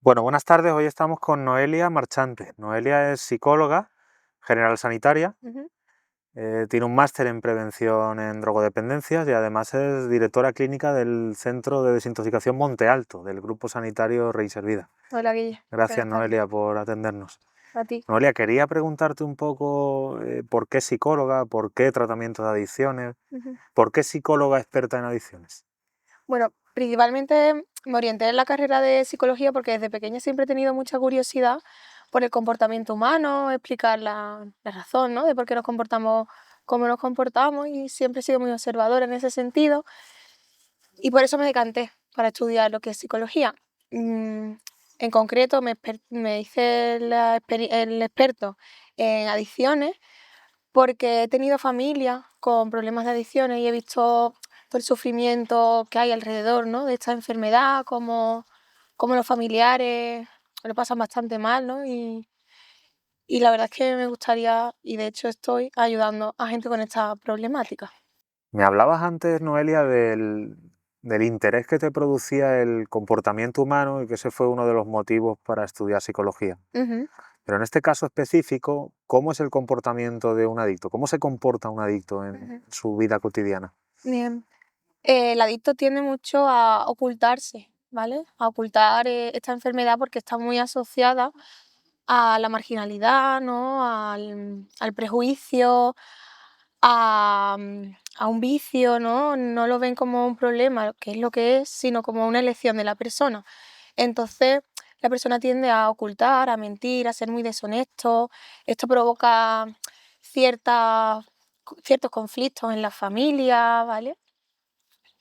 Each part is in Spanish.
Bueno, buenas tardes. Hoy estamos con Noelia Marchante. Noelia es psicóloga general sanitaria, Ujú. tiene un máster en prevención en drogodependencias y además es directora clínica del Centro de Desintoxicación Monte Alto, del Grupo Sanitario Rey Servida. Hola, Guille. Gracias, Buenas tardes. Noelia, por atendernos. A ti. Noelia, quería preguntarte un poco por qué psicóloga, por qué tratamiento de adicciones, Ujú. por qué psicóloga experta en adicciones. Bueno, principalmente me orienté en la carrera de psicología porque desde pequeña siempre he tenido mucha curiosidad por el comportamiento humano, explicar la razón, ¿no? De por qué nos comportamos como nos comportamos y siempre he sido muy observadora en ese sentido y por eso me decanté para estudiar lo que es psicología. En concreto me hice el experto en adicciones porque he tenido familia con problemas de adicciones y he visto todo el sufrimiento que hay alrededor, ¿no? De esta enfermedad, como los familiares lo pasan bastante mal, ¿no? Y la verdad es que me gustaría, y de hecho estoy ayudando a gente con esta problemática. Me hablabas antes, Noelia, del interés que te producía el comportamiento humano y que ese fue uno de los motivos para estudiar psicología. Ujú. Pero en este caso específico, ¿cómo es el comportamiento de un adicto? ¿Cómo se comporta un adicto en Ujú. su vida cotidiana? Bien. El adicto tiende mucho a ocultarse, ¿vale? A ocultar esta enfermedad porque está muy asociada a la marginalidad, ¿no? Al prejuicio, a un vicio, ¿no? No lo ven como un problema, que es lo que es, sino como una elección de la persona. Entonces, la persona tiende a ocultar, a mentir, a ser muy deshonesto. Esto provoca ciertas, ciertos conflictos en la familia, ¿vale?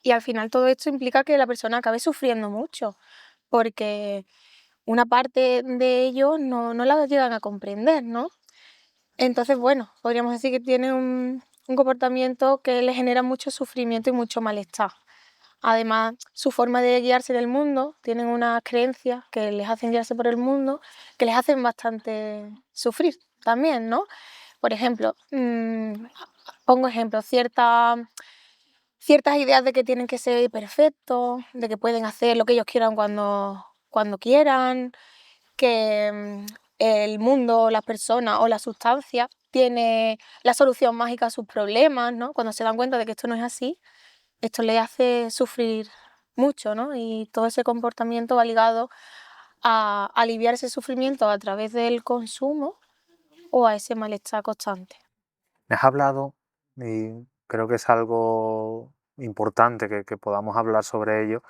Y al final todo esto implica que la persona acabe sufriendo mucho, porque una parte de ellos no la llegan a comprender, ¿no? Entonces, bueno, podríamos decir que tiene un comportamiento que le genera mucho sufrimiento y mucho malestar. Además, su forma de guiarse en el mundo, tienen unas creencias que les hacen guiarse por el mundo, que les hacen bastante sufrir también, ¿no? Por ejemplo, pongo ejemplo, ciertas ideas de que tienen que ser perfectos, de que pueden hacer lo que ellos quieran cuando quieran, que el mundo, las personas o la sustancia tiene la solución mágica a sus problemas, ¿no? Cuando se dan cuenta de que esto no es así, esto les hace sufrir mucho, ¿no? Y todo ese comportamiento va ligado a aliviar ese sufrimiento a través del consumo o a ese malestar constante. Me has hablado, y creo que es algo importante que podamos hablar sobre ello,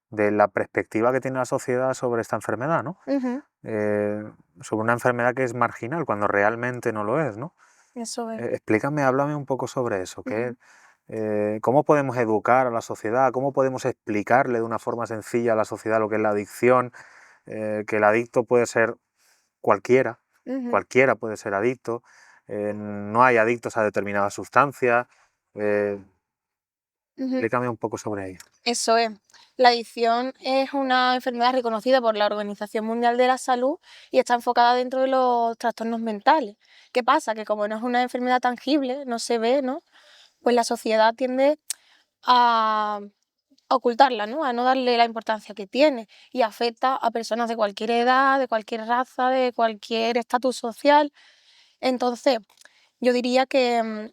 de la perspectiva que tiene la sociedad sobre esta enfermedad, ¿no? Ujú. Eh, Sobre una enfermedad que es marginal cuando realmente no lo es, ¿no? Eso es. Explícame, háblame un poco sobre eso. Ujú. ¿Cómo podemos educar a la sociedad? ¿Cómo podemos explicarle de una forma sencilla a la sociedad lo que es la adicción? Que el adicto puede ser cualquiera, Ujú. cualquiera puede ser adicto. No hay adictos a determinadas sustancias. Eh, Ujú. Explícame un poco sobre ello. Eso es. La adicción es una enfermedad reconocida por la Organización Mundial de la Salud y está enfocada dentro de los trastornos mentales. ¿Qué pasa? Que como no es una enfermedad tangible, no se ve, ¿no? Pues la sociedad tiende a ocultarla, ¿no? A no darle la importancia que tiene y afecta a personas de cualquier edad, de cualquier raza, de cualquier estatus social. Entonces, yo diría que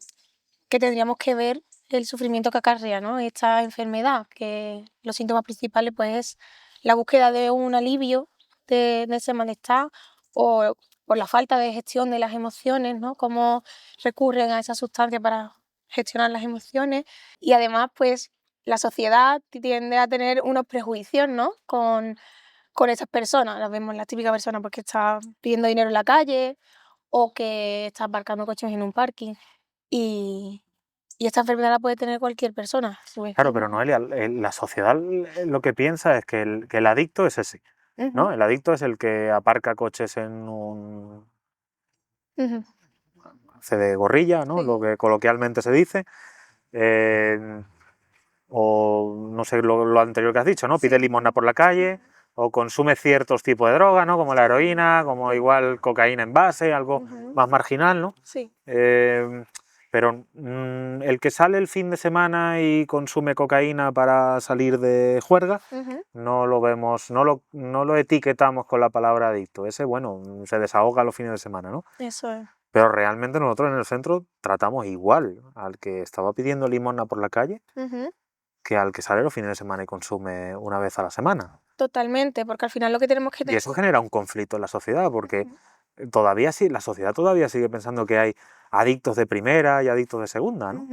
tendríamos que ver el sufrimiento que acarrea, ¿no? Esta enfermedad, que los síntomas principales pues es la búsqueda de un alivio de ese malestar o por la falta de gestión de las emociones, ¿no? Cómo recurren a esa sustancia para gestionar las emociones y además pues la sociedad tiende a tener unos prejuicios, ¿no? Con esas personas, las vemos la típica persona porque está pidiendo dinero en la calle o que está aparcando coches en un parking y, y esta enfermedad la puede tener cualquier persona, su Claro, pero vecino. Noelia, la sociedad lo que piensa es que el adicto es ese, Ujú. ¿no? El adicto es el que aparca coches en un Ujú. hace de gorrilla, ¿no? Sí. Lo que coloquialmente se dice. eh, o no sé lo anterior que has dicho, ¿no? Pide Sí. limosna por la calle o consume ciertos tipos de drogas, ¿no? Como la heroína, como Sí. igual cocaína en base, algo Ujú. más marginal, ¿no? Sí. Eh, Pero el que sale el fin de semana y consume cocaína para salir de juerga, no lo vemos, no lo etiquetamos con la palabra adicto. Ese, bueno, se desahoga los fines de semana, ¿no? Eso es. Pero realmente nosotros en el centro tratamos igual al que estaba pidiendo limosna por la calle que al que sale los fines de semana y consume una vez a la semana. Totalmente, porque al final lo que tenemos que Y eso genera un conflicto en la sociedad, porque todavía sí, la sociedad todavía sigue pensando que hay adictos de primera y adictos de segunda, ¿no?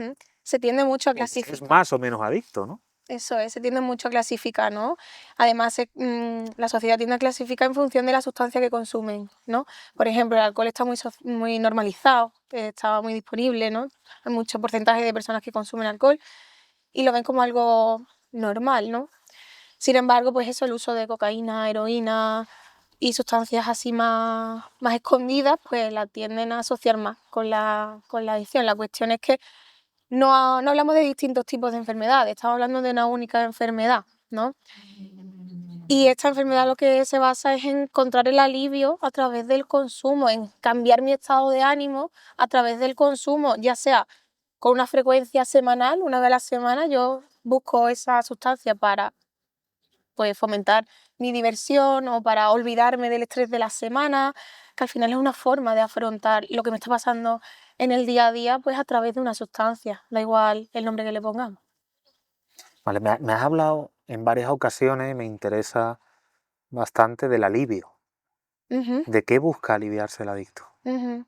Se tiende mucho a O que es clasificar. más o menos adicto, ¿no? Eso es, se tiende mucho a clasificar, ¿no? Además, la sociedad tiende a clasificar en función de la sustancia que consumen, ¿no? Por ejemplo, el alcohol está muy normalizado, está muy disponible, ¿no? Hay mucho porcentaje de personas que consumen alcohol y lo ven como algo normal, ¿no? Sin embargo, pues eso, el uso de cocaína, heroína y sustancias así más escondidas, pues la tienden a asociar más con la adicción. La cuestión es que no hablamos de distintos tipos de enfermedades, estamos hablando de una única enfermedad, ¿no? Y esta enfermedad lo que se basa es en encontrar el alivio a través del consumo, en cambiar mi estado de ánimo a través del consumo, ya sea con una frecuencia semanal, una vez a la semana, yo busco esa sustancia para pues fomentar mi diversión o para olvidarme del estrés de la semana, que al final es una forma de afrontar lo que me está pasando en el día a día, pues a través de una sustancia, da igual el nombre que le pongamos. Vale, me has hablado en varias ocasiones y me interesa bastante del alivio. Ujú, ¿De qué busca aliviarse el adicto? ujú.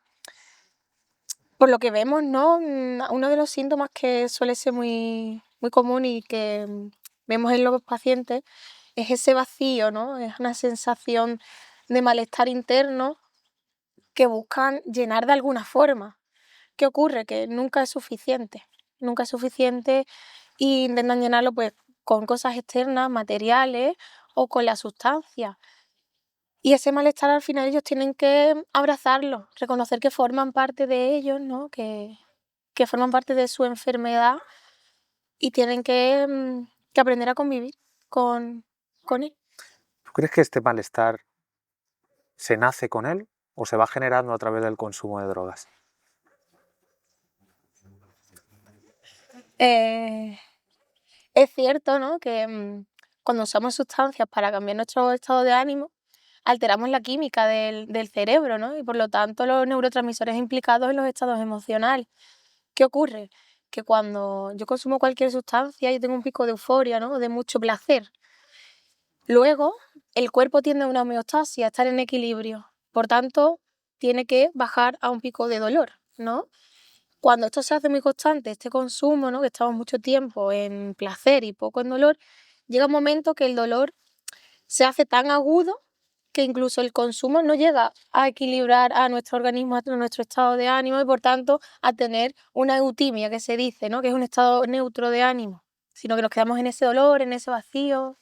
Por lo que vemos, ¿no? Uno de los síntomas que suele ser muy común y que vemos en los pacientes es ese vacío, ¿no? Es una sensación de malestar interno que buscan llenar de alguna forma. ¿Qué ocurre? Que nunca es suficiente y intentan llenarlo pues con cosas externas, materiales o con la sustancia. Y ese malestar al final ellos tienen que abrazarlo, reconocer que forman parte de ellos, ¿no? Que forman parte de su enfermedad y tienen que aprender a convivir con él. ¿Tú crees que este malestar se nace con él o se va generando a través del consumo de drogas? Eh, es cierto, ¿no? Que cuando usamos sustancias para cambiar nuestro estado de ánimo, alteramos la química del cerebro, ¿no? Y por lo tanto los neurotransmisores implicados en los estados emocionales. ¿Qué ocurre? Que cuando yo consumo cualquier sustancia, yo tengo un pico de euforia, ¿no? De mucho placer. Luego, el cuerpo tiende a una homeostasis, a estar en equilibrio. Por tanto, tiene que bajar a un pico de dolor, ¿no? Cuando esto se hace muy constante, este consumo, ¿no? Que estamos mucho tiempo en placer y poco en dolor, llega un momento que el dolor se hace tan agudo que incluso el consumo no llega a equilibrar a nuestro organismo, a nuestro estado de ánimo y por tanto a tener una eutimia que se dice, ¿no? Que es un estado neutro de ánimo, sino que nos quedamos en ese dolor, en ese vacío.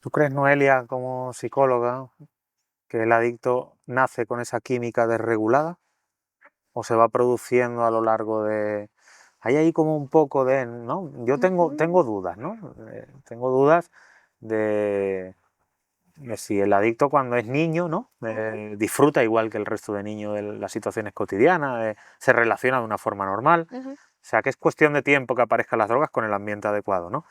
¿Tú crees, Noelia, como psicóloga, que el adicto nace con esa química desregulada o se va produciendo a lo largo de... Hay ahí como un poco de... ¿no? Yo tengo dudas, ¿no? Tengo dudas de si el adicto cuando es niño, ¿no? Disfruta igual que el resto de niños de las situaciones cotidianas, se relaciona de una forma normal. Ujú, O sea, que es cuestión de tiempo que aparezcan las drogas con el ambiente adecuado, ¿no?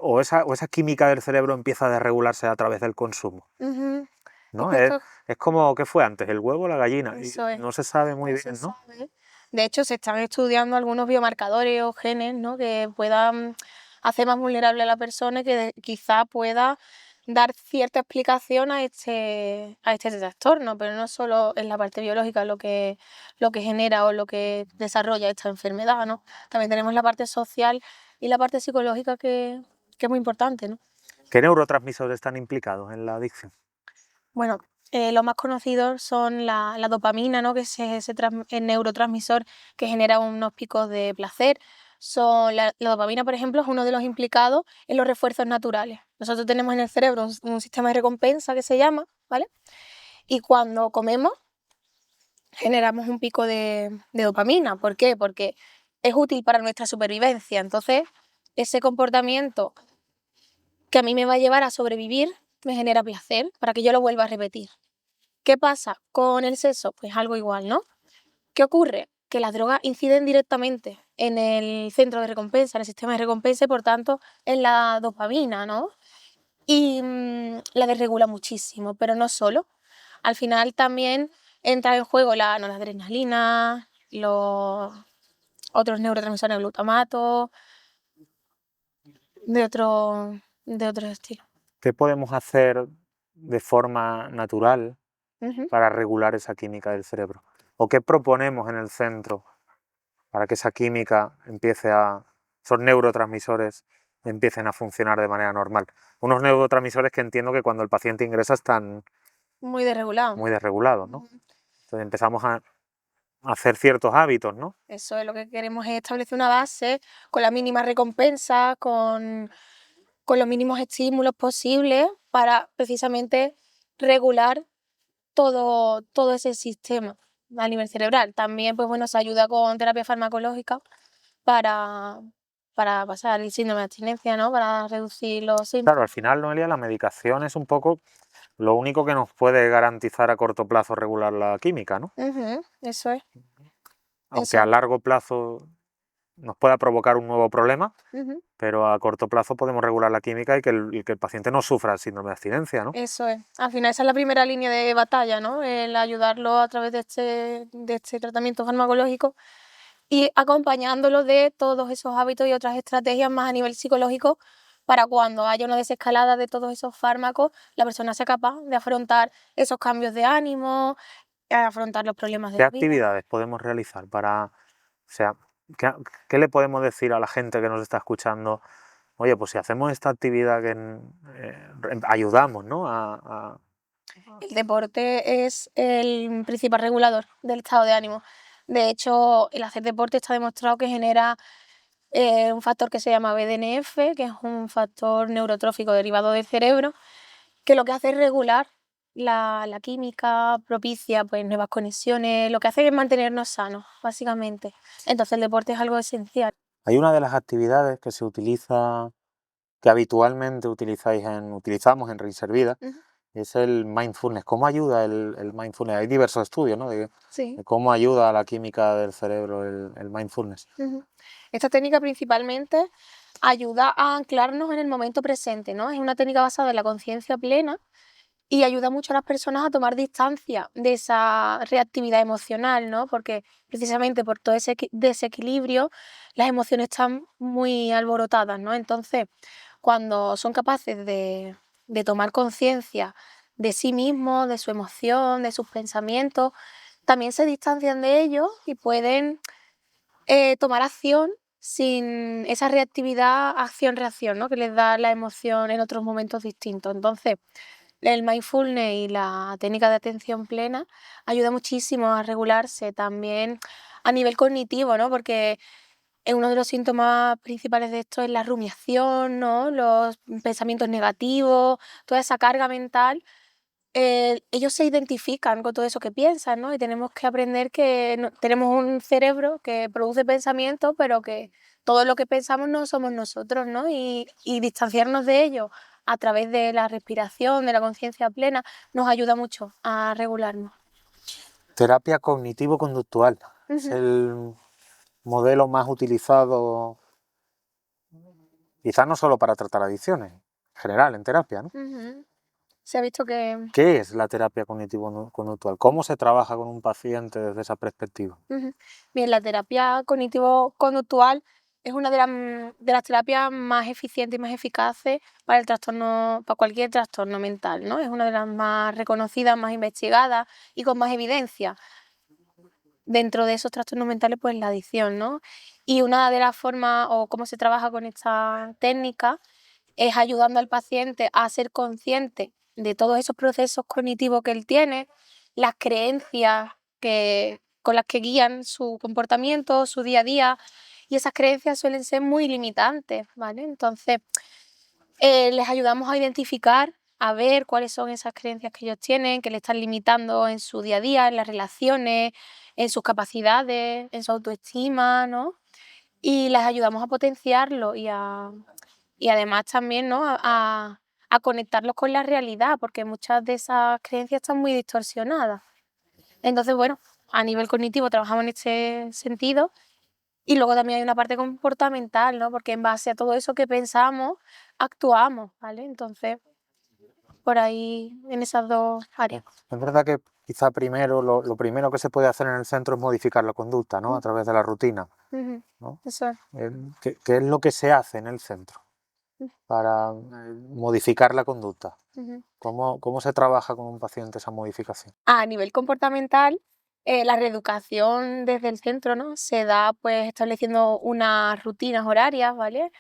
O esa química del cerebro empieza a desregularse a través del consumo, ujú. Es ¿no? que esto, Es como, ¿qué fue antes? ¿El huevo o la gallina? Y eso es. no se sabe muy No se bien, ¿no? sabe. De hecho, se están estudiando algunos biomarcadores o genes, ¿no? Que puedan hacer más vulnerable a la persona y que quizá pueda dar cierta explicación a este trastorno, pero no solo es la parte biológica lo que genera o lo que desarrolla esta enfermedad, ¿no? También tenemos la parte social y la parte psicológica que es muy importante, ¿no? ¿Qué neurotransmisores están implicados en la adicción? Bueno, los más conocidos son la dopamina, ¿no? Que es el neurotransmisor que genera unos picos de placer. La dopamina, por ejemplo, es uno de los implicados en los refuerzos naturales. Nosotros tenemos en el cerebro un sistema de recompensa que se llama, ¿vale? Y cuando comemos generamos un pico de dopamina. ¿Por qué? Porque es útil para nuestra supervivencia. Entonces, ese comportamiento que a mí me va a llevar a sobrevivir me genera placer para que yo lo vuelva a repetir. ¿Qué pasa con el sexo? Pues algo igual, ¿no? ¿Qué ocurre? que las drogas inciden directamente en el centro de recompensa, en el sistema de recompensa y por tanto en la dopamina, ¿no? Y la desregula muchísimo, pero no solo. Al final también entra en juego la noradrenalina, los otros neurotransmisores, el glutamato, de otros estilos. ¿Qué podemos hacer de forma natural Ujú. para regular esa química del cerebro? ¿O qué proponemos en el centro para que esa química esos neurotransmisores empiecen a funcionar de manera normal? Unos neurotransmisores que entiendo que cuando el paciente ingresa están Muy desregulado. muy desregulados, ¿no? Ujú. Entonces empezamos a hacer ciertos hábitos, ¿no? Eso es lo que queremos, es establecer una base con la mínima recompensa, con los mínimos estímulos posibles para precisamente regular todo ese sistema a nivel cerebral. También, pues bueno, se ayuda con terapia farmacológica para, para pasar el síndrome de abstinencia, ¿no? Para reducir los Claro, síntomas. al final, Noelia, la medicación es un poco lo único que nos puede garantizar a corto plazo regular la química, ¿no? Ujú, eso es, Aunque eso a es. largo plazo nos pueda provocar un nuevo problema, Ujú, pero a corto plazo podemos regular la química y que el paciente no sufra el síndrome de abstinencia, ¿no? eso es. Al final esa es la primera línea de batalla, ¿no? El ayudarlo a través de este tratamiento farmacológico y acompañándolo de todos esos hábitos y otras estrategias más a nivel psicológico para cuando haya una desescalada de todos esos fármacos, la persona sea capaz de afrontar esos cambios de ánimo, afrontar los problemas de ¿Qué la vida. actividades podemos realizar o sea, qué le podemos decir a la gente que nos está escuchando? Oye, pues si hacemos esta actividad que ayudamos, ¿no? El deporte es el principal regulador del estado de ánimo. De hecho, el hacer deporte está demostrado que genera un factor que se llama BDNF, que es un factor neurotrófico derivado del cerebro, que lo que hace es regular la química, propicia pues, nuevas conexiones, lo que hace es mantenernos sanos, básicamente. Entonces el deporte es algo esencial. Hay una de las actividades que se utiliza, que habitualmente utilizamos en Risser Vida, Ujú. es el mindfulness. ¿Cómo ayuda el mindfulness? Hay diversos estudios, ¿no? Sí. De cómo ayuda a la química del cerebro el mindfulness. Ujú. Esta técnica principalmente ayuda a anclarnos en el momento presente, ¿no? Es una técnica basada en la conciencia plena y ayuda mucho a las personas a tomar distancia de esa reactividad emocional, ¿no? Porque precisamente por todo ese desequilibrio, las emociones están muy alborotadas, ¿no? Entonces, cuando son capaces de tomar conciencia de sí mismos, de su emoción, de sus pensamientos, también se distancian de ellos y pueden tomar acción sin esa reactividad, acción-reacción, ¿no? Que les da la emoción en otros momentos distintos. Entonces, el mindfulness y la técnica de atención plena ayuda muchísimo a regularse también a nivel cognitivo, ¿no? Porque uno de los síntomas principales de esto es la rumiación, ¿no? Los pensamientos negativos, toda esa carga mental. Ellos se identifican con todo eso que piensan, ¿no? Y tenemos que aprender que tenemos un cerebro que produce pensamientos, pero que todo lo que pensamos no somos nosotros, ¿no? Y distanciarnos de ello a través de la respiración, de la conciencia plena, nos ayuda mucho a regularnos. Terapia cognitivo-conductual. Es Ujú, el modelo más utilizado, quizás no solo para tratar adicciones, en general en terapia, ¿no? ujú. Se ha visto que ¿Qué es la terapia cognitivo-conductual? ¿Cómo se trabaja con un paciente desde esa perspectiva? Ujú. Bien, la terapia cognitivo-conductual es una de las terapias más eficientes y más eficaces para el trastorno, para cualquier trastorno mental, ¿no? Es una de las más reconocidas, más investigadas y con más evidencia. Dentro de esos trastornos mentales, pues la adicción, ¿no? Y una de las formas o cómo se trabaja con esta técnica es ayudando al paciente a ser consciente de todos esos procesos cognitivos que él tiene, las creencias con las que guían su comportamiento, su día a día, y esas creencias suelen ser muy limitantes, ¿vale? Entonces, les ayudamos a identificar, a ver cuáles son esas creencias que ellos tienen, que le están limitando en su día a día, en las relaciones, en sus capacidades, en su autoestima, ¿no? Y les ayudamos a potenciarlo y además también, ¿no? A conectarlos con la realidad, porque muchas de esas creencias están muy distorsionadas. Entonces, bueno, a nivel cognitivo trabajamos en este sentido. Y luego también hay una parte comportamental, ¿no? Porque en base a todo eso que pensamos, actuamos, ¿vale? Entonces, por ahí, en esas dos áreas. Es verdad que quizá primero, lo primero que se puede hacer en el centro es modificar la conducta, ¿no? A través de la rutina, Ujú, ¿no? eso es. ¿Qué es lo que se hace en el centro para modificar la conducta? Ujú. ¿Cómo se trabaja con un paciente esa modificación? A nivel comportamental, la reeducación desde el centro, ¿no? Se da pues estableciendo unas rutinas horarias, ¿vale?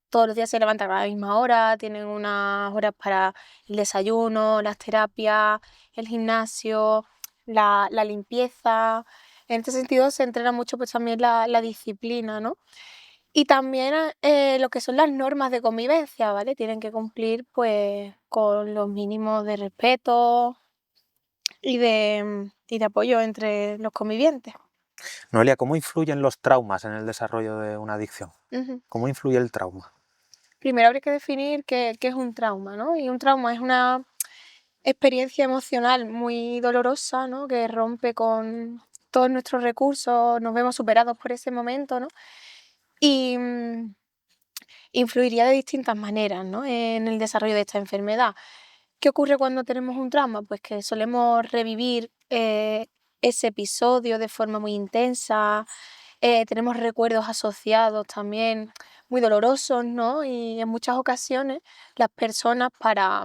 Todos los días se levantan a la misma hora, tienen unas horas para el desayuno, las terapias, el gimnasio, la limpieza. En este sentido se entrena mucho pues también la disciplina, ¿no? Y también lo que son las normas de convivencia, ¿vale? Tienen que cumplir pues con los mínimos de respeto y de apoyo entre los convivientes. Noelia, ¿cómo influyen los traumas en el desarrollo de una adicción? Ujú. ¿Cómo influye el trauma? Primero habría que definir qué es un trauma, ¿no? Y un trauma es una experiencia emocional muy dolorosa, ¿no? Que rompe con todos nuestros recursos, nos vemos superados por ese momento, ¿no? Y influiría de distintas maneras, ¿no? En el desarrollo de esta enfermedad. ¿Qué ocurre cuando tenemos un trauma? Pues que solemos revivir ese episodio de forma muy intensa, tenemos recuerdos asociados también muy dolorosos, ¿no? Y en muchas ocasiones las personas para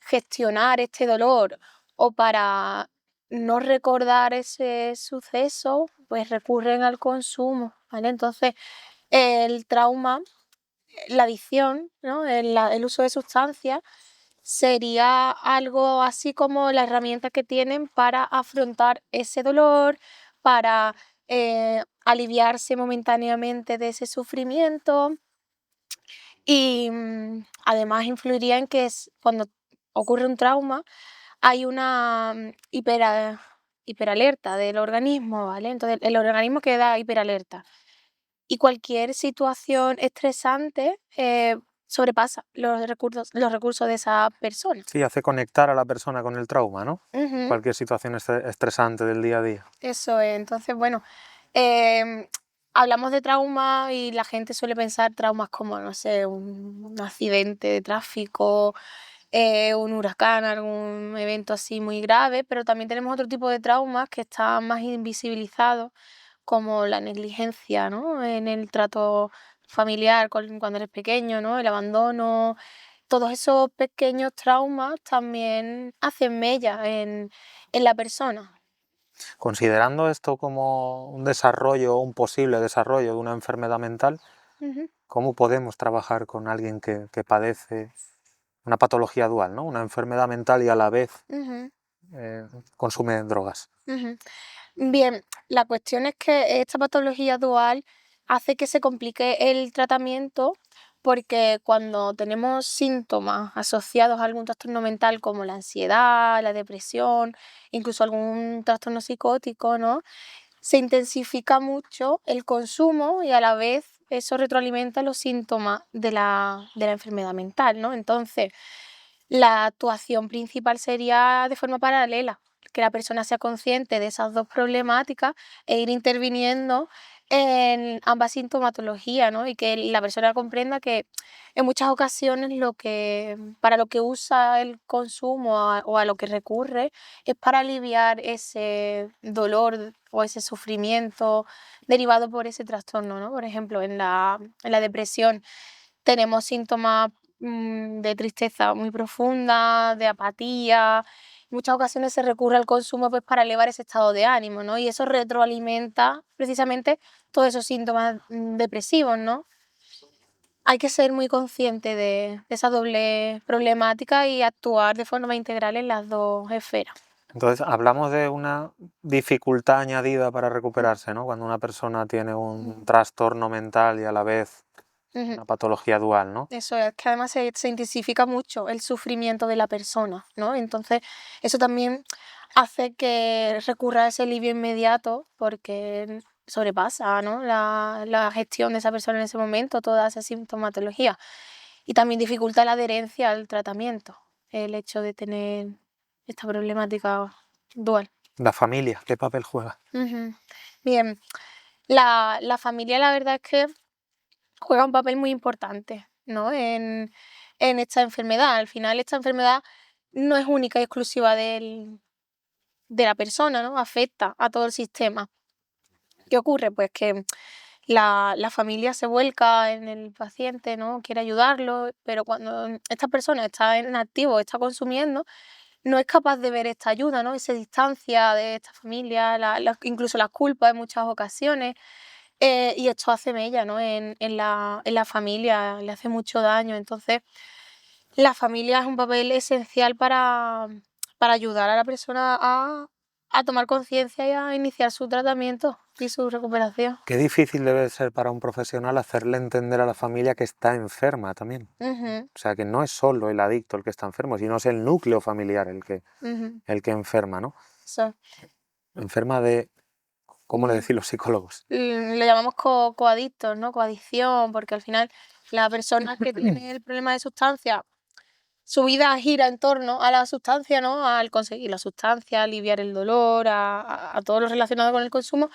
gestionar este dolor o para no recordar ese suceso, pues recurren al consumo, ¿vale? Entonces, el trauma, la adicción, ¿no? El uso de sustancias sería algo así como la herramienta que tienen para afrontar ese dolor, para aliviarse momentáneamente de ese sufrimiento y además influiría en que cuando ocurre un trauma hay una hiperalerta del organismo, ¿vale? Entonces el organismo queda hiperalerta y cualquier situación estresante sobrepasa los recursos de esa persona. Sí, hace conectar a la persona con el trauma, ¿no? Ujú, Cualquier situación estresante del día a día. eso es. Entonces, bueno, em, hablamos de trauma y la gente suele pensar traumas como, no sé, un accidente de tráfico, un huracán, algún evento así muy grave, pero también tenemos otro tipo de traumas que están más invisibilizados, como la negligencia, ¿no? En el trato familiar cuando eres pequeño, ¿no? El abandono. Todos esos pequeños traumas también hacen mella en la persona. Considerando esto como un desarrollo, un posible desarrollo de una enfermedad mental, Ujú, ¿cómo podemos trabajar con alguien que padece una patología dual, ¿no? Una enfermedad mental y a la vez ujú, eh, consume drogas? ujú. Bien, la cuestión es que esta patología dual hace que se complique el tratamiento porque cuando tenemos síntomas asociados a algún trastorno mental como la ansiedad, la depresión, incluso algún trastorno psicótico, ¿no? Se intensifica mucho el consumo y a la vez eso retroalimenta los síntomas de la enfermedad mental, ¿no? Entonces, la actuación principal sería de forma paralela, que la persona sea consciente de esas dos problemáticas e ir interviniendo en ambas sintomatologías, ¿no? Y que la persona comprenda que en muchas ocasiones para lo que usa el consumo o a lo que recurre es para aliviar ese dolor o ese sufrimiento derivado por ese trastorno, ¿no? Por ejemplo, en la depresión tenemos síntomas de tristeza muy profunda, de apatía. En muchas ocasiones se recurre al consumo pues, para elevar ese estado de ánimo, ¿no? Y eso retroalimenta precisamente todos esos síntomas depresivos, ¿no? Hay que ser muy consciente de esa doble problemática y actuar de forma integral en las dos esferas. Entonces, hablamos de una dificultad añadida para recuperarse, ¿no? Cuando una persona tiene un trastorno mental y a la vez Ujú. una patología dual, ¿no? Eso es, que además se intensifica mucho el sufrimiento de la persona, ¿no? Entonces, eso también hace que recurra a ese alivio inmediato porque sobrepasa, ¿no? La gestión de esa persona en ese momento, toda esa sintomatología. Y también dificulta la adherencia al tratamiento, el hecho de tener esta problemática dual. La familia, ¿qué papel juega? Ujú. Bien, la familia la verdad es que juega un papel muy importante, ¿no? En esta enfermedad. Al final, esta enfermedad no es única y exclusiva de la persona, ¿no? Afecta a todo el sistema. ¿Qué ocurre? Pues que la familia se vuelca en el paciente, ¿no? Quiere ayudarlo, pero cuando esta persona está en activo, está consumiendo, no es capaz de ver esta ayuda, ¿no? Y se distancia de esta familia, incluso las culpas en muchas ocasiones. Y esto hace mella, ¿no? En la familia, le hace mucho daño. Entonces, la familia es un papel esencial para ayudar a la persona a tomar conciencia y a iniciar su tratamiento y su recuperación. Qué difícil debe ser para un profesional hacerle entender a la familia que está enferma también. Ujú, O sea, que no es solo el adicto el que está enfermo, sino es el núcleo familiar ujú. el que enferma, ¿no? Eso. Enferma de, ¿cómo le Mm, decís los psicólogos? Lo llamamos coadictos, ¿no? Coadicción, porque al final la persona que tiene el problema de sustancia, su vida gira en torno a la sustancia, ¿no? Al conseguir la sustancia, aliviar el dolor, a todo lo relacionado con el consumo,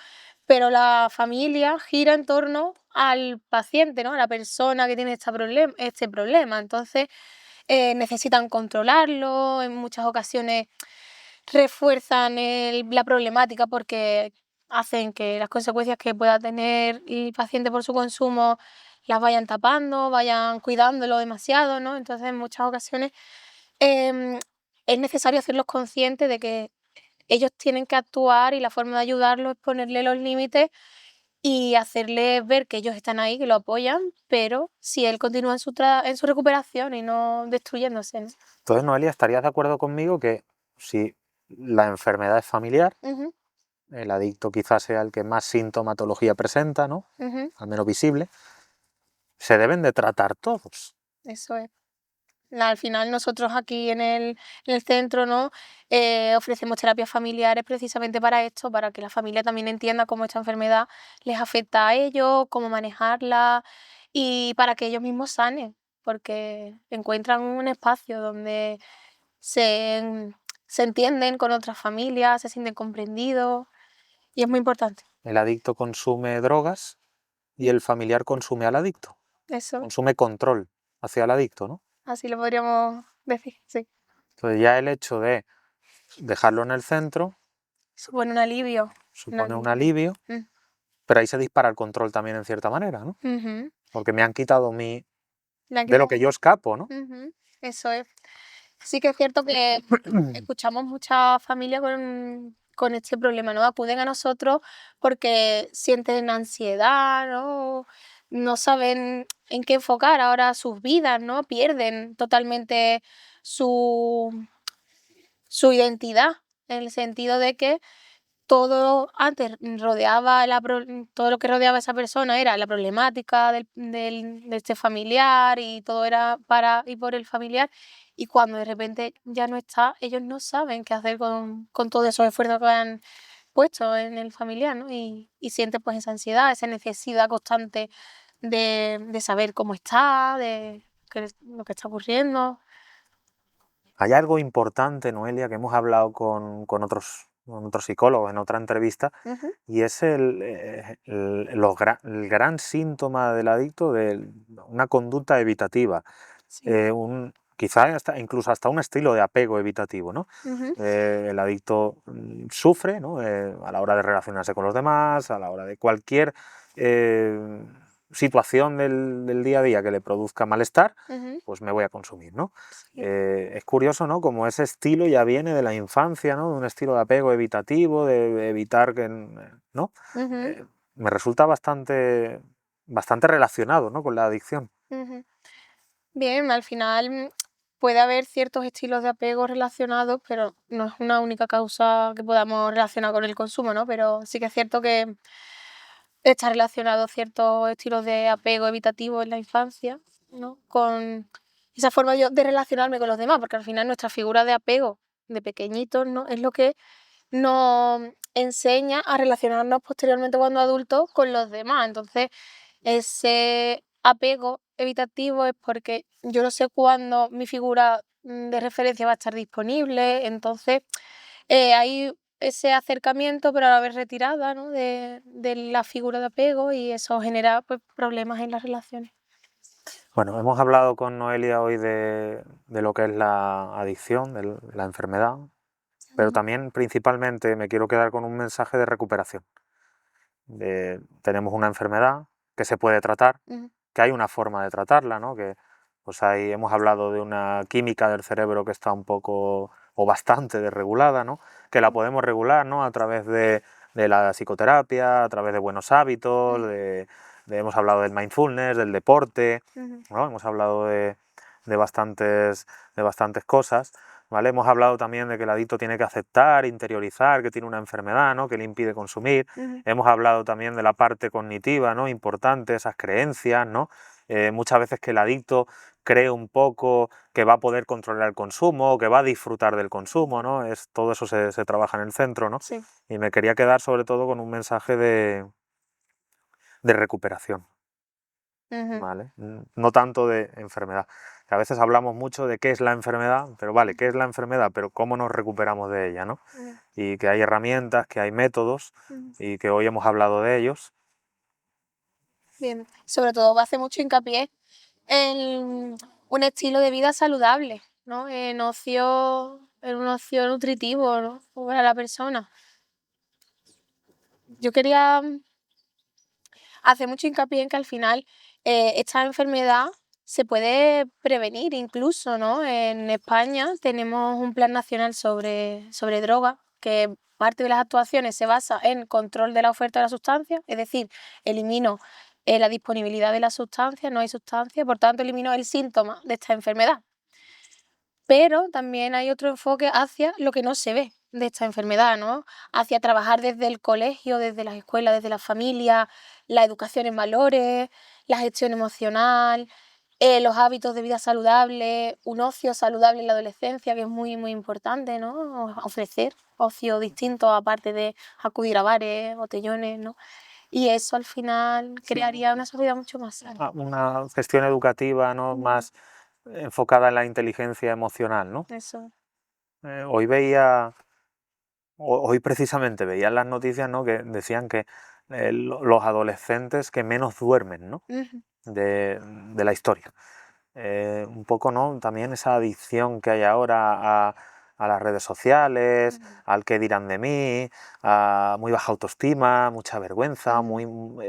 pero la familia gira en torno al paciente, ¿no? A la persona que tiene este problema. Entonces, necesitan controlarlo, en muchas ocasiones refuerzan la problemática porque hacen que las consecuencias que pueda tener el paciente por su consumo las vayan tapando, vayan cuidándolo demasiado, ¿no? Entonces, en muchas ocasiones em, es necesario hacerlos conscientes de que ellos tienen que actuar y la forma de ayudarlo es ponerle los límites y hacerles ver que ellos están ahí, que lo apoyan, pero si él continúa en su recuperación y no destruyéndose, ¿no? Entonces, Noelia, ¿estarías de acuerdo conmigo que si la enfermedad es familiar, Ujú, el adicto quizás sea el que más sintomatología presenta, ¿no? ujú, Al menos visible, se deben de tratar todos? eso es. Al final nosotros aquí en el centro, ¿no? Ofrecemos terapias familiares precisamente para esto, para que la familia también entienda cómo esta enfermedad les afecta a ellos, cómo manejarla y para que ellos mismos sanen, porque encuentran un espacio donde se, se entienden con otras familias, se sienten comprendidos y es muy importante. El adicto consume drogas y el familiar consume al adicto, Eso, consume control hacia el adicto, ¿no? así lo podríamos decir, sí. Entonces ya el hecho de dejarlo en el centro Supone un alivio. Un supone un alivio. alivio, Mm. pero ahí se dispara el control también en cierta manera, ¿no? Ujú. Porque me han quitado Le han de lo quitado. que yo escapo, ¿no? Ujú, eso es. Sí que es cierto que escuchamos muchas familias con este problema, ¿no? Acuden a nosotros porque sienten ansiedad, ¿no? No saben en qué enfocar ahora sus vidas, ¿no? Pierden totalmente su, su identidad, en el sentido de que todo antes rodeaba todo lo que rodeaba a esa persona era la problemática de este familiar y todo era para y por el familiar. Y cuando de repente ya no está, ellos no saben qué hacer con todos esos esfuerzos que han puesto en el familiar, ¿no? Y sienten pues esa ansiedad, esa necesidad constante de saber cómo está, de lo que está ocurriendo. Hay algo importante, Noelia, que hemos hablado con otros psicólogos en otra entrevista, Ujú, y es el gran síntoma del adicto de una conducta evitativa, sí. quizá incluso hasta un estilo de apego evitativo, ¿no? Ujú, El adicto sufre, ¿no? A la hora de relacionarse con los demás, a la hora de cualquier eh, situación del día a día que le produzca malestar, ujú, pues me voy a consumir, ¿no? sí. Es curioso, ¿no? Como ese estilo ya viene de la infancia, ¿no? De un estilo de apego evitativo, de evitar que, ¿no? Ujú, Me resulta bastante relacionado, ¿no? Con la adicción. ujú. Bien, al final puede haber ciertos estilos de apego relacionados, pero no es una única causa que podamos relacionar con el consumo, ¿no? Pero sí que es cierto que está relacionado ciertos estilos de apego evitativo en la infancia, ¿no? Con esa forma yo de relacionarme con los demás, porque al final nuestra figura de apego de pequeñitos, ¿no? Es lo que nos enseña a relacionarnos posteriormente cuando adultos con los demás. Entonces, ese apego evitativo es porque yo no sé cuándo mi figura de referencia va a estar disponible, entonces hay ese acercamiento, pero a la vez retirada, ¿no? de la figura de apego, y eso genera pues, problemas en las relaciones. Bueno, hemos hablado con Noelia hoy de lo que es la adicción, de la enfermedad, pero también principalmente me quiero quedar con un mensaje de recuperación. Tenemos una enfermedad que se puede tratar, Ujú, que hay una forma de tratarla, ¿no? Que pues ahí hemos hablado de una química del cerebro que está un poco o bastante desregulada, ¿no? Que la podemos regular, ¿no? A través de la psicoterapia, a través de buenos hábitos, hemos hablado del mindfulness, del deporte, ujú, ¿no? Hemos hablado de bastantes, de bastantes cosas. ¿Vale? Hemos hablado también de que el adicto tiene que aceptar, interiorizar que tiene una enfermedad, ¿no? Que le impide consumir. ujú, Hemos hablado también de la parte cognitiva, ¿no? Importante, esas creencias, ¿no? Muchas veces que el adicto cree un poco que va a poder controlar el consumo, que va a disfrutar del consumo, ¿no? Todo eso se trabaja en el centro, ¿no? sí. Y me quería quedar sobre todo con un mensaje de recuperación. Ujú, ¿Vale? No tanto de enfermedad. Que a veces hablamos mucho de qué es la enfermedad, pero vale, ¿qué es la enfermedad? Pero cómo nos recuperamos de ella, ¿no? ujú, Y que hay herramientas, que hay métodos ujú. y que hoy hemos hablado de ellos. Bien. Sobre todo hace mucho hincapié en un estilo de vida saludable, ¿no? En un ocio nutritivo, ¿no? Para la persona. Yo quería hacer mucho hincapié en que al final esta enfermedad se puede prevenir incluso, ¿no? En España tenemos un plan nacional sobre drogas, que parte de las actuaciones se basa en control de la oferta de la sustancia, es decir, elimino la disponibilidad de la sustancia, no hay sustancia, por tanto elimino el síntoma de esta enfermedad. Pero también hay otro enfoque hacia lo que no se ve de esta enfermedad, ¿no? Hacia trabajar desde el colegio, desde las escuelas, desde la familia, la educación en valores, la gestión emocional, los hábitos de vida saludable, un ocio saludable en la adolescencia, que es muy, muy importante, ¿no? Ofrecer ocio distinto, aparte de acudir a bares, botellones, ¿no? Y eso al final Sí, crearía una sociedad mucho más sana. una gestión educativa, ¿no? Más enfocada en la inteligencia emocional, ¿no? Eso. Hoy veía, hoy precisamente veía en las noticias, ¿no? Que decían que los adolescentes que menos duermen, ¿no? Ujú, de la historia. Un poco, ¿no? También esa adicción que hay ahora a las redes sociales, ujú, al qué dirán de mí, a muy baja autoestima, mucha vergüenza, ujú.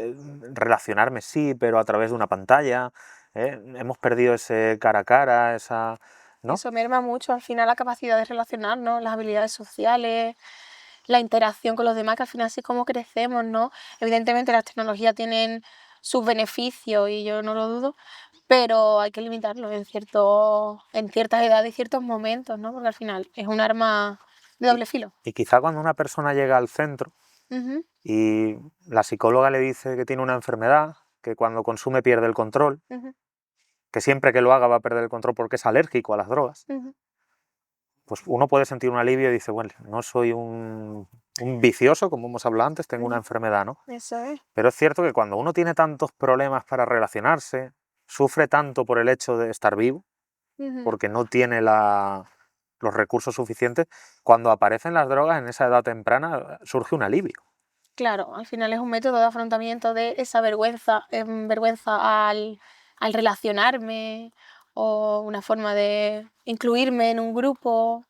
relacionarme sí, pero a través de una pantalla. Hemos perdido ese cara a cara, esa, ¿no? Eso merma mucho al final la capacidad de relacionarnos, las habilidades sociales, la interacción con los demás, que al final así es como crecemos, ¿no? Evidentemente las tecnologías tienen sus beneficios y yo no lo dudo, pero hay que limitarlo en ciertas edades y ciertos momentos, ¿no? Porque al final es un arma de Y, doble filo. y quizá cuando una persona llega al centro Ujú, y la psicóloga le dice que tiene una enfermedad, que cuando consume pierde el control, ujú, que siempre que lo haga va a perder el control porque es alérgico a las drogas, ujú. pues uno puede sentir un alivio y dice, bueno, no soy un vicioso, como hemos hablado antes, tengo una Ujú, enfermedad, ¿no? eso es. Pero es cierto que cuando uno tiene tantos problemas para relacionarse, sufre tanto por el hecho de estar vivo, Ujú. porque no tiene los recursos suficientes, cuando aparecen las drogas en esa edad temprana surge un alivio. Claro, al final es un método de afrontamiento de esa vergüenza, vergüenza al relacionarme, o una forma de incluirme en un grupo,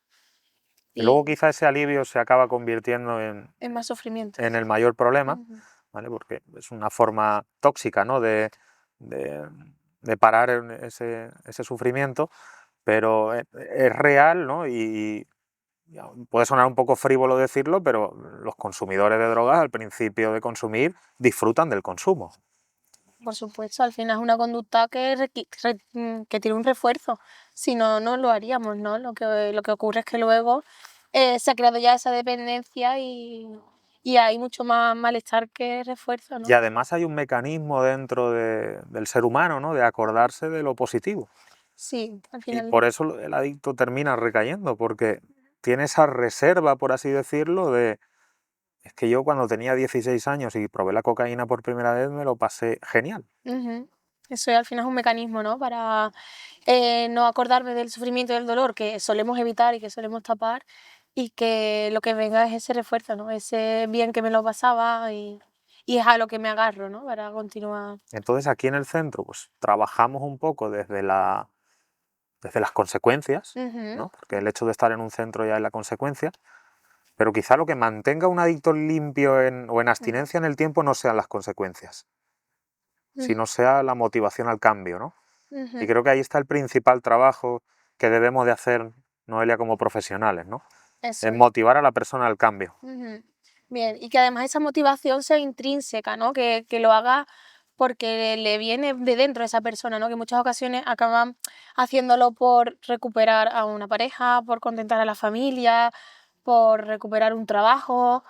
Y luego y quizá ese alivio se acaba convirtiendo es más sufrimiento. en el mayor problema, Ujú. ¿vale? Porque es una forma tóxica, ¿no? de, de parar ese sufrimiento, pero es real, ¿no? Y puede sonar un poco frívolo decirlo, pero los consumidores de drogas al principio de consumir disfrutan del consumo. Por supuesto, al final es una conducta que tiene un refuerzo. Si no, no lo haríamos, ¿no? Lo que ocurre es que luego se ha creado ya esa dependencia y hay mucho más malestar que refuerzo, Y ¿no? además hay un mecanismo dentro del ser humano, ¿no? De acordarse de lo positivo. Sí, al Y final. por eso el adicto termina recayendo, porque tiene esa reserva, por así decirlo, de, es que yo cuando tenía 16 años y probé la cocaína por primera vez me lo pasé genial. Ujú. Eso al final es un mecanismo, ¿no? Para no acordarme del sufrimiento y del dolor que solemos evitar y que solemos tapar, y que lo que venga es ese refuerzo, ¿no? Ese bien que me lo pasaba y es a lo que me agarro, ¿no? Para continuar. Entonces aquí en el centro pues trabajamos un poco desde las consecuencias, Ujú, ¿no? Porque el hecho de estar en un centro ya es la consecuencia, pero quizá lo que mantenga a un adicto limpio o en ujú, abstinencia en el tiempo no sean las consecuencias, ujú, sino sea la motivación al cambio, ¿no? Y ujú. creo que ahí está el principal trabajo que debemos de hacer, Noelia, como profesionales, ¿no? Eso En es. motivar a la persona al cambio. Ujú. Bien, y que además esa motivación sea intrínseca, ¿no? Que lo haga porque le viene de dentro a esa persona, ¿no? Que en muchas ocasiones acaban haciéndolo por recuperar a una pareja, por contentar a la familia, por recuperar un trabajo.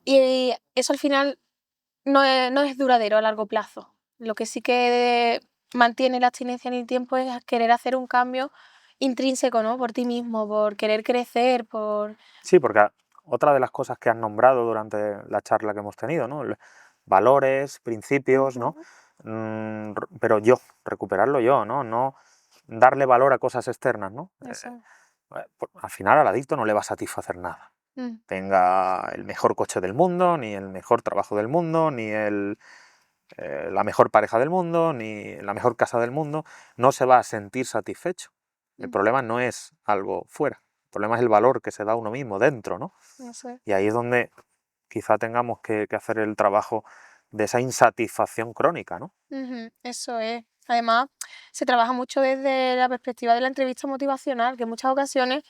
Y eso al final no es duradero a largo plazo. Lo que sí que mantiene la abstinencia en el tiempo es querer hacer un cambio intrínseco, ¿no? Por ti mismo, por querer crecer, por... Sí, porque otra de las cosas que has nombrado durante la charla que hemos tenido, ¿no? Valores, principios, ¿no? Ujú, Pero recuperarlo yo, ¿no? No darle valor a cosas externas, ¿no? eso. Al final al adicto no le va a satisfacer nada. Mm, Tenga el mejor coche del mundo, ni el mejor trabajo del mundo, ni la mejor pareja del mundo, ni la mejor casa del mundo, no se va a sentir satisfecho. El mm, problema no es algo fuera, el problema es el valor que se da a uno mismo dentro, ¿no? eso es. Y ahí es donde quizá tengamos que hacer el trabajo de esa insatisfacción crónica, ¿no? Ujú, eso es. Además, se trabaja mucho desde la perspectiva de la entrevista motivacional, que en muchas ocasiones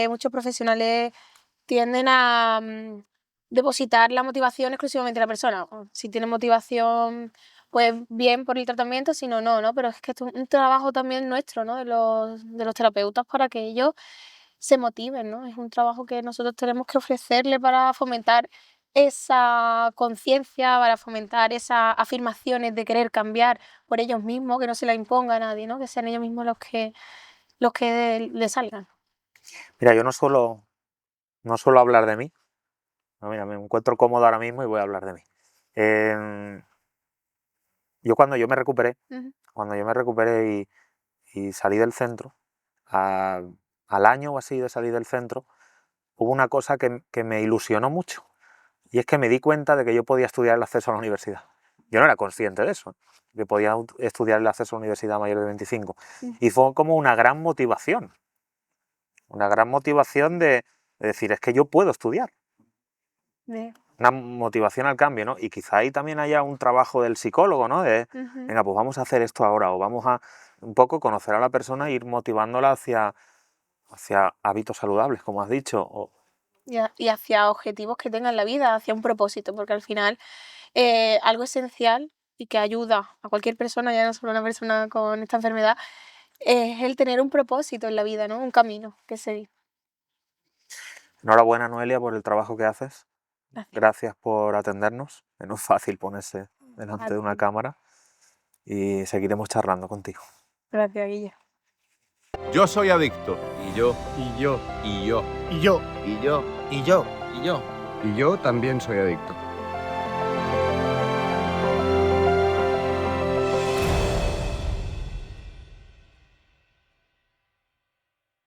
muchos profesionales tienden a depositar la motivación exclusivamente en la persona. Si tiene motivación, pues bien por el tratamiento, si no, no, ¿no? Pero es que esto es un trabajo también nuestro, ¿no? De los terapeutas para que ellos se motiven, ¿no? Es un trabajo que nosotros tenemos que ofrecerle para fomentar esa conciencia, para fomentar esas afirmaciones de querer cambiar por ellos mismos, que no se la imponga a nadie, ¿no? Que sean ellos mismos los que le salgan. Mira, yo no suelo hablar de mí, ¿no? Mira, me encuentro cómodo ahora mismo y voy a hablar de mí. Em, yo Ujú, cuando yo me recuperé y salí del centro, a- al año o así de salir del centro, hubo una cosa que me ilusionó mucho. Y es que me di cuenta de que yo podía estudiar el acceso a la universidad. Yo no era consciente de eso, que podía estudiar el acceso a la universidad mayor de 25. Y ujú, fue como una gran motivación de decir, es que yo puedo estudiar. de- Una motivación al cambio, ¿no? Y quizá ahí también haya un trabajo del psicólogo, ¿no? De, ujú. venga, pues vamos a hacer esto ahora, o vamos a un poco conocer a la persona e ir motivándola hacia hábitos saludables, como has dicho. Y hacia objetivos que tengan en la vida, hacia un propósito, porque al final algo esencial y que ayuda a cualquier persona, ya no solo a una persona con esta enfermedad, es el tener un propósito en la vida, ¿no? Un camino que seguir. Enhorabuena, Noelia, por el trabajo que haces. Gracias. Gracias por atendernos, que no es fácil ponerse A delante de una ti. cámara y seguiremos charlando contigo. Gracias, Guille. Yo soy adicto. Y yo, Y yo. y yo, Y yo. y yo, Y yo. y yo. Y yo también soy adicto.